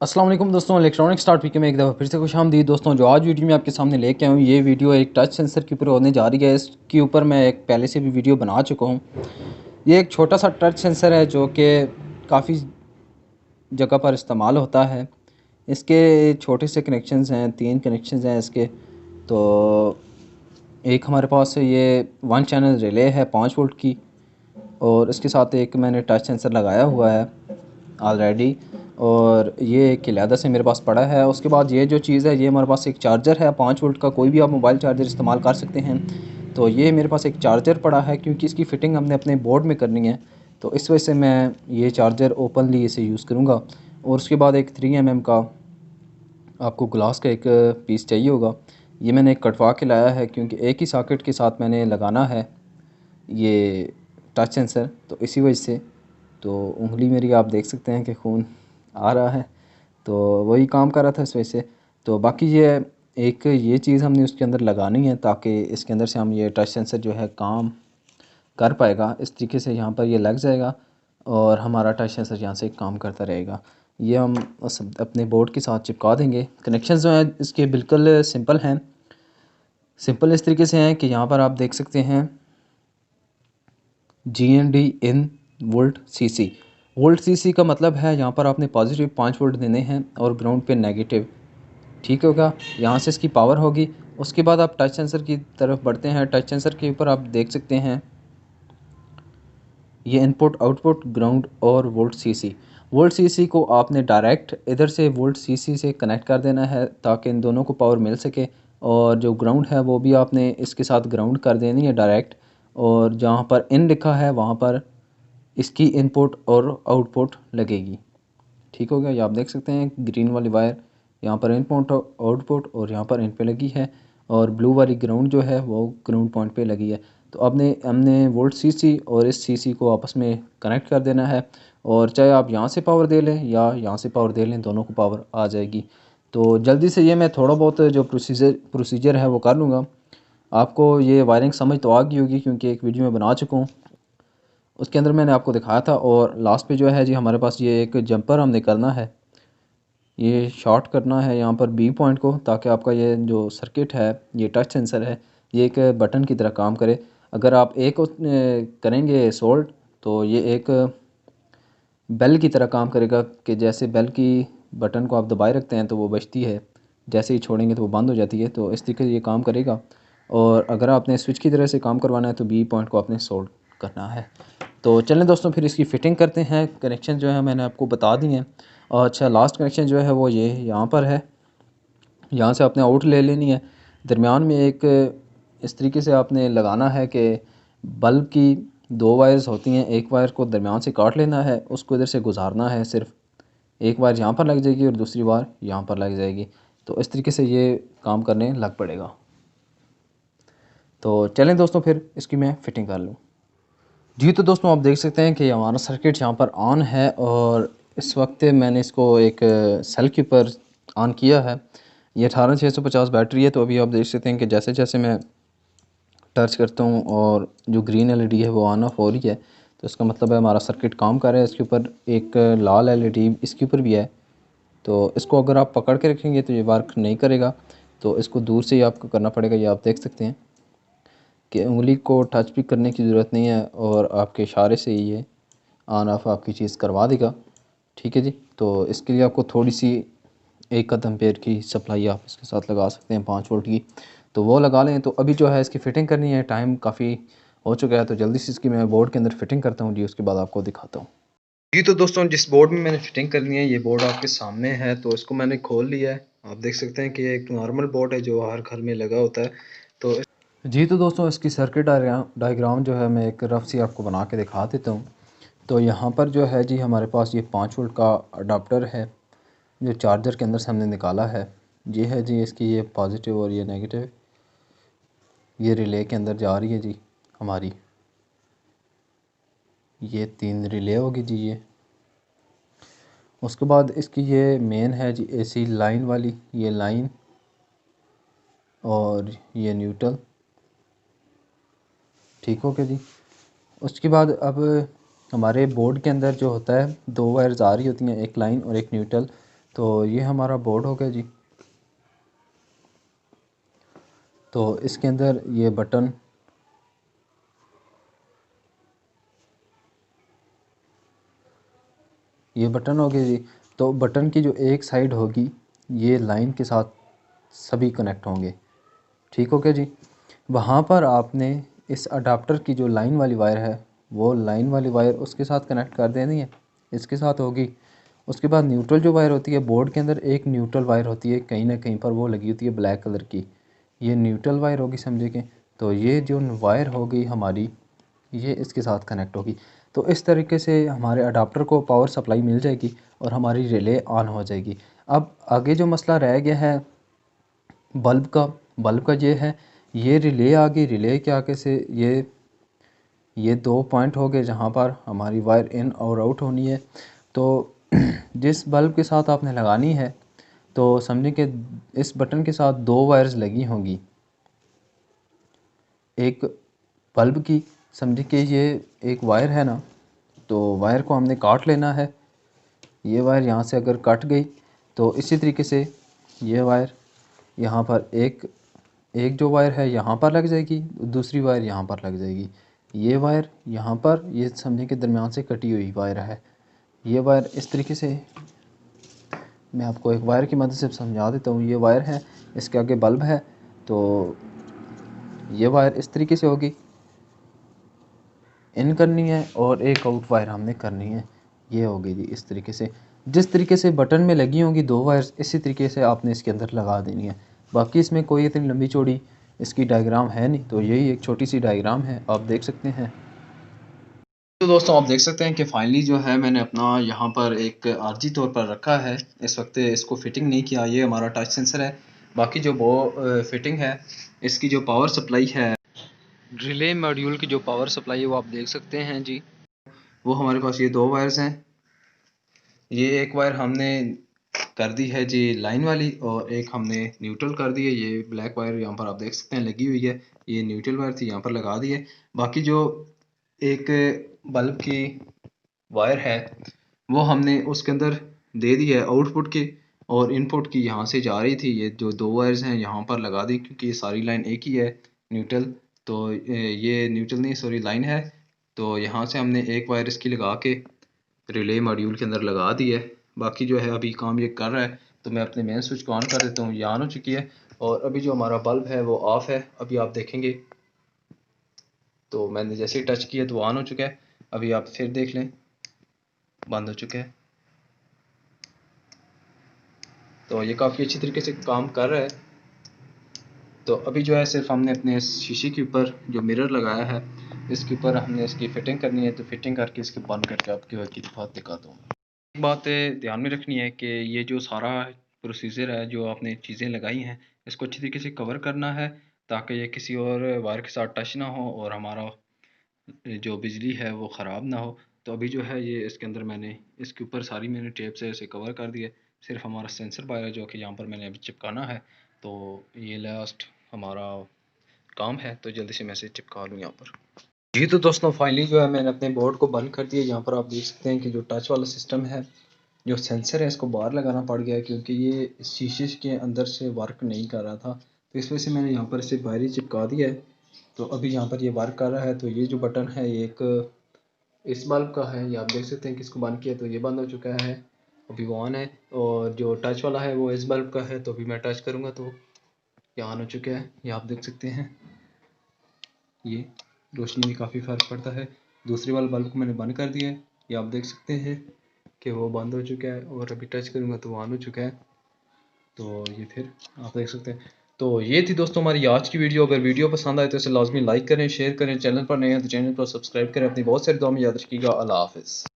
अस्सलाम वालेकुम दोस्तों, इलेक्ट्रॉनिक स्टार्ट वीके में एक दफ़ा फिर से खुशामदीद दोस्तों। जो आज वीडियो में आपके सामने लेके आया हूँ, ये वीडियो एक टच सेंसर के ऊपर होने जा रही है। इसके ऊपर मैं एक पहले से भी वीडियो बना चुका हूँ। ये एक छोटा सा टच सेंसर है जो कि काफ़ी जगह पर इस्तेमाल होता है। इसके छोटे से कनेक्शंस हैं, 3 कनेक्शंस हैं इसके। तो एक हमारे पास ये 1 चैनल रिले है 5 वोल्ट की, और इसके साथ एक मैंने टच सेंसर लगाया हुआ है ऑलरेडी, और ये एक अलहदा से मेरे पास पड़ा है। उसके बाद ये जो चीज़ है, ये हमारे पास एक चार्जर है 5 वोल्ट का, कोई भी आप मोबाइल चार्जर इस्तेमाल कर सकते हैं। तो ये मेरे पास एक चार्जर पड़ा है, क्योंकि इसकी फ़िटिंग हमने अपने बोर्ड में करनी है, तो इस वजह से मैं ये चार्जर ओपनली इसे यूज़ करूँगा। और उसके बाद एक 3 mm का आपको ग्लास का एक पीस चाहिए होगा। ये मैंने एक कटवा के लाया है, क्योंकि एक ही सॉकेट के साथ मैंने लगाना है ये टच सेंसर, तो इसी वजह से। तो उंगली मेरी आप देख सकते हैं कि खून आ रहा है, तो वही काम कर रहा था इस वजह से। तो बाकी ये चीज़ हमने उसके अंदर लगानी है, ताकि इसके अंदर से हम ये टच सेंसर जो है काम कर पाएगा। इस तरीके से यहाँ पर ये लग जाएगा और हमारा टच सेंसर यहाँ से काम करता रहेगा। ये हम अपने बोर्ड के साथ चिपका देंगे। कनेक्शन जो हैं इसके बिल्कुल सिंपल हैं। सिंपल इस तरीके से हैं कि यहाँ पर आप देख सकते हैं GND इन वोल्ट CC। वोल्ट CC का मतलब है यहाँ पर आपने पॉजिटिव 5 वोल्ट देने हैं और ग्राउंड पे नेगेटिव। ठीक होगा, यहाँ से इसकी पावर होगी। उसके बाद आप टच सेंसर की तरफ बढ़ते हैं। टच सेंसर के ऊपर आप देख सकते हैं ये इनपुट आउटपुट ग्राउंड और वोल्ट CC। वोल्ट CC को आपने डायरेक्ट इधर से वोल्ट CC से कनेक्ट कर देना है, ताकि इन दोनों को पावर मिल सके। और जो ग्राउंड है वो भी आपने इसके साथ ग्राउंड कर देनी है डायरेक्ट। और जहाँ पर इन लिखा है वहाँ पर इसकी इनपुट और आउटपुट लगेगी। ठीक हो गया, ये आप देख सकते हैं ग्रीन वाली वायर यहाँ पर इनपुट आउटपुट और यहाँ पर इन पे लगी है, और ब्लू वाली ग्राउंड जो है वो ग्राउंड पॉइंट पे लगी है। तो हमने वोल्ट CC और इस CC को आपस में कनेक्ट कर देना है। और चाहे आप यहाँ से पावर दे लें या यहाँ से पावर दे लें, दोनों को पावर आ जाएगी। तो जल्दी से ये मैं थोड़ा बहुत जो प्रोसीजर है वो कर लूँगा। आपको ये वायरिंग समझ तो आ गई होगी, क्योंकि एक वीडियो में बना चुका हूँ, उसके अंदर मैंने आपको दिखाया था। और लास्ट पे जो है जी हमारे पास ये एक जंपर हमने करना है, ये शॉर्ट करना है यहाँ पर B पॉइंट को, ताकि आपका ये जो सर्किट है, ये टच सेंसर है, ये एक बटन की तरह काम करे। अगर आप एक करेंगे सोल्ड, तो ये एक बेल की तरह काम करेगा, कि जैसे बेल की बटन को आप दबाए रखते हैं तो वो बजती है, जैसे ही छोड़ेंगे तो वो बंद हो जाती है। तो इस तरीके से ये काम करेगा। और अगर आपने स्विच की तरह से काम करवाना है तो B पॉइंट को आपने सोल्ड करना है। तो चलें दोस्तों, फिर इसकी फ़िटिंग करते हैं। कनेक्शन जो है मैंने आपको बता दिए हैं। और अच्छा, लास्ट कनेक्शन जो है वो ये यहाँ पर है। यहाँ से आपने आउट ले लेनी है। दरमियान में एक इस तरीके से आपने लगाना है कि बल्ब की 2 वायर्स होती हैं, एक वायर को दरमियान से काट लेना है, उसको इधर से गुजारना है। सिर्फ एक वायर यहाँ पर लग जाएगी और दूसरी वायर यहाँ पर लग जाएगी। तो इस तरीके से ये काम करने लग पड़ेगा। तो चलें दोस्तों, फिर इसकी मैं फ़िटिंग कर लूँ। जी, तो दोस्तों आप देख सकते हैं कि हमारा सर्किट यहाँ पर ऑन है, और इस वक्त मैंने इसको एक सेल के ऊपर ऑन किया है। ये 18650 बैटरी है। तो अभी आप देख सकते हैं कि जैसे जैसे मैं टच करता हूँ और जो ग्रीन LED है वो ऑन ऑफ हो रही है, तो इसका मतलब है हमारा सर्किट काम कर रहा है। इसके ऊपर एक लाल LED इसके ऊपर भी है। तो इसको अगर आप पकड़ के रखेंगे तो ये वर्क नहीं करेगा, तो इसको दूर से ही आपको करना पड़ेगा। ये आप देख सकते हैं कि उंगली को टच भी करने की ज़रूरत नहीं है, और आपके इशारे से ही ये ऑन ऑफ आपकी चीज़ करवा देगा। ठीक है जी। तो इसके लिए आपको थोड़ी सी 1 एम्पेयर की सप्लाई आप इसके साथ लगा सकते हैं, 5 वोल्ट की, तो वो लगा लें। तो अभी जो है इसकी फ़िटिंग करनी है, टाइम काफ़ी हो चुका है, तो जल्दी से इसकी मैं बोर्ड के अंदर फ़िटिंग करता हूँ जी, उसके बाद आपको दिखाता हूँ जी। तो दोस्तों, जिस बोर्ड में मैंने फ़िटिंग करनी है, ये बोर्ड आपके सामने है। तो इसको मैंने खोल लिया है। आप देख सकते हैं कि ये एक नॉर्मल बोर्ड है जो हर घर में लगा होता है। तो जी, तो दोस्तों इसकी सर्किट डायग्राम जो है मैं एक रफ सी आपको बना के दिखा देता हूँ। तो यहाँ पर जो है जी हमारे पास ये 5 वोल्ट का अडाप्टर है, जो चार्जर के अंदर से हमने निकाला है। ये है जी इसकी ये पॉजिटिव और ये नेगेटिव, ये रिले के अंदर जा रही है जी हमारी। ये 3 रिले होगी जी ये। उसके बाद इसकी ये मेन है जी AC लाइन वाली, ये लाइन, और ये न्यूट्रल। ठीक हो गया जी। उसके बाद अब हमारे बोर्ड के अंदर जो होता है 2 वायर्स आ रही होती हैं, एक लाइन और एक न्यूट्रल। तो ये हमारा बोर्ड हो गया जी। तो इसके अंदर ये बटन, ये बटन हो गए जी। तो बटन की जो एक साइड होगी ये लाइन के साथ सभी कनेक्ट होंगे, ठीक हो गया जी। वहाँ पर आपने इस अडाप्टर की जो लाइन वाली वायर है वो लाइन वाली वायर उसके साथ कनेक्ट कर देनी है, इसके साथ होगी। उसके बाद न्यूट्रल जो वायर होती है बोर्ड के अंदर एक न्यूट्रल वायर होती है, कहीं ना कहीं पर वो लगी होती है ब्लैक कलर की, ये न्यूट्रल वायर होगी समझे कि। तो ये जो वायर होगी हमारी ये इसके साथ कनेक्ट होगी। तो इस तरीके से हमारे अडाप्टर को पावर सप्लाई मिल जाएगी और हमारी रिले ऑन हो जाएगी। अब आगे जो मसला रह गया है बल्ब का ये है, ये रिले आ गई, रिले के आगे से ये दो पॉइंट हो गए जहाँ पर हमारी वायर इन और आउट होनी है। तो जिस बल्ब के साथ आपने लगानी है तो समझें कि इस बटन के साथ दो वायर्स लगी होंगी, एक बल्ब की, समझे कि ये एक वायर है ना, तो वायर को हमने काट लेना है। ये वायर यहाँ से अगर कट गई तो इसी तरीके से ये वायर यहाँ पर एक एक जो वायर है यहाँ पर लग जाएगी, दूसरी वायर यहाँ पर लग जाएगी। ये वायर यहाँ पर, ये समझे कि दरमियान से कटी हुई वायर है। ये वायर इस तरीके से, मैं आपको एक वायर की मदद से समझा देता हूँ। ये वायर है, इसके आगे बल्ब है, तो ये वायर इस तरीके से होगी, इन करनी है और एक आउट वायर हमने करनी है, ये होगी जी इस तरीके से। जिस तरीके से बटन में लगी होंगी दो वायर्स इसी तरीके से आपने इसके अंदर लगा देनी है। बाकी इसमें कोई इतनी लंबी चौड़ी इसकी डायग्राम है नहीं, तो यही एक छोटी सी डायग्राम है, आप देख सकते हैं। तो दोस्तों आप देख सकते हैं कि फाइनली जो है मैंने अपना यहाँ पर एक आर्जी तौर पर रखा है। इस वक्त इसको फिटिंग नहीं किया, ये हमारा टच सेंसर है। बाकी जो वो फिटिंग है, इसकी जो पावर सप्लाई है, रिले मॉड्यूल की जो पावर सप्लाई है वो आप देख सकते हैं जी। वो हमारे पास ये दो वायर्स हैं, ये एक वायर हमने कर दी है जी लाइन वाली और एक हमने न्यूट्रल कर दी है। ये ब्लैक वायर यहाँ पर आप देख सकते हैं लगी हुई है, ये न्यूट्रल वायर थी, यहाँ पर लगा दी है। बाकी जो एक बल्ब की वायर है वो हमने उसके अंदर दे दी है आउटपुट की, और इनपुट की यहाँ से जा रही थी, ये जो दो वायर्स हैं यहाँ पर लगा दी क्योंकि ये सारी लाइन एक ही है न्यूट्रल। तो ये न्यूट्रल नहीं सॉरी लाइन है, तो यहाँ से हमने एक वायर इसकी लगा के रिले मॉड्यूल के अंदर लगा दी है। बाकी जो है अभी काम ये कर रहा है, तो मैं अपने मेन स्विच को ऑन कर देता हूँ, ये ऑन हो चुकी है। और अभी जो हमारा बल्ब है वो ऑफ है, अभी आप देखेंगे। तो मैंने जैसे ही टच किया तो ऑन हो चुका है, अभी आप फिर देख लें बंद हो चुका है। तो ये काफ़ी अच्छी तरीके से काम कर रहा है। तो अभी जो है सिर्फ हमने अपने इस शीशे के ऊपर जो मिरर लगाया है इसके ऊपर हमने इसकी फिटिंग करनी है, तो फिटिंग करके इसके बंद करके आपकी की दफात दिखाता हूँ। एक बात ध्यान में रखनी है कि ये जो सारा प्रोसीजर है, जो आपने चीज़ें लगाई हैं, इसको अच्छी तरीके से कवर करना है ताकि ये किसी और वायर के साथ टच ना हो और हमारा जो बिजली है वो ख़राब ना हो। तो अभी जो है ये इसके अंदर मैंने इसके ऊपर सारी मैंने टेप से इसे कवर कर दिया। सिर्फ हमारा सेंसर वायर है जो कि यहाँ पर मैंने अभी चिपकाना है। तो ये लास्ट हमारा काम है, तो जल्दी से मैं इसे चिपका लूँ यहाँ पर। जी तो दोस्तों फाइनली जो है मैंने अपने बोर्ड को बंद कर दिया। यहाँ पर आप देख सकते हैं कि जो टच वाला सिस्टम है, जो सेंसर है, इसको बाहर लगाना पड़ गया क्योंकि ये शीशे के अंदर से वर्क नहीं कर रहा था। तो इस वजह से मैंने यहाँ पर इसे बाहर ही चिपका दिया है। तो अभी यहाँ पर ये वर्क कर रहा है। तो ये जो बटन है ये एक इस बल्ब का है, ये आप देख सकते हैं कि इसको बंद किया तो ये बंद हो चुका है, अभी वो ऑन है। और जो टच वाला है वो इस बल्ब का है, तो अभी मैं टच करूँगा तो ये ऑन हो चुका है, ये आप देख सकते हैं। ये रोशनी में काफ़ी फ़र्क पड़ता है। दूसरे वाले बल्ब को मैंने बंद कर दिया है, ये आप देख सकते हैं कि वो बंद हो चुका है, और अभी टच करूँगा तो वो ऑन हो चुका है। तो ये फिर आप देख सकते हैं। तो ये थी दोस्तों हमारी आज की वीडियो। अगर वीडियो पसंद आए तो इसे लाजमी लाइक करें, शेयर करें, चैनल पर नए हैं तो चैनल को सब्सक्राइब करें। अपनी बहुत सारी दुआ में याद रखिएगा। अल्लाह हाफ़िज़।